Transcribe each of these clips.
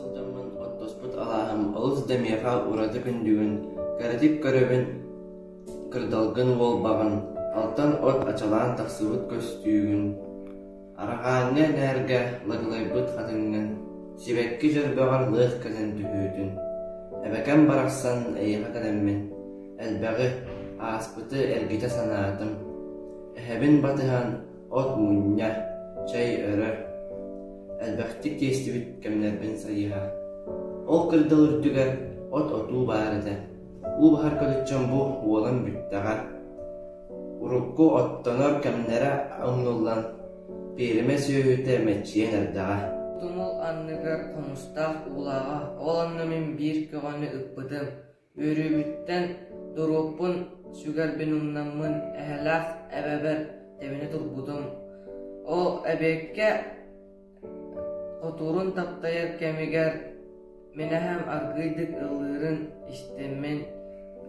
сылжаммын оттоспут алаахым олус демиэха урады күндүгүн каратип көрөбүн кырдалгын болбагын алтан от ачалаан таксыбыт көстүүгүн арахаанне нээрге лаглайбыт хатынгын сибекки жөрбөгөр лыах кэлэн түһүүтүн эбекем барахсан эйиха кэлэммин элбэги ааспыты эргите санаатым эһэбин батыһан от мунья чай өрө элбэхтик тиестибит кэмнэрбин сайыха ол кырдал үрдүгэр от отуу баарыта уу бахар көлүччөн бу уолан бүттаҕа урукку оттонор кэмнэре оҥнуллан бириме сүүһүтэ мэччиэн эрдэҕа Тумул анныгар комустаах улаға ол анны мен бир көҕөнү ыкпытым бөрүбүттен дуруоппун сүгэрбин умнаммын эһэлээх эбэбэр тебине турбутум ол эбекке отурун таптайар кемигер менэхэм аргыйдык ыллыырын истеммен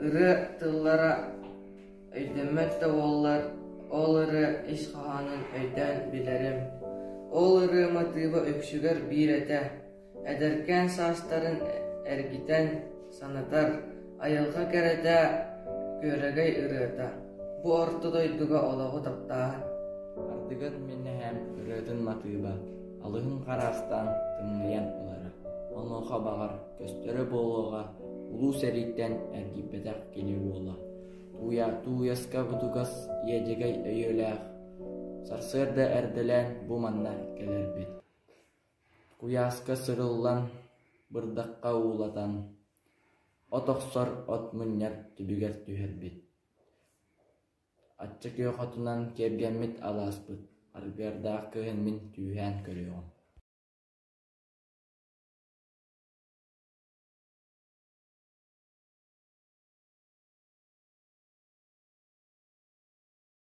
ыры тыллара өйдөнмөттө ол ыры иш хаанын өйдөн билерим ол ыры матыыба өксүгер биирэтэ эдеркен саастарын эргитен санатар айылга керетэ көрөгөй ырыата бу ортодойдуга олоҕу таптаа Ардыгын менэхэм ырыатын матыыба алыһын хараастан тымныйан ылара онуоха баҕар көстөрө буолуоҕа улуу сэрииттэн эргиппэтэх кини уола туйаска бутугас иэдьигэй өйүөлээх сарсыарда эрдэлэн бу манна келербит куяаска сырыллан бырдакка уулатан от охсор от муньяр түбүгэр түһэрбит ачча кыөхотунан кэргэммит алааспыт арыгардаах кыһын мин түүһээн көрүөҕүм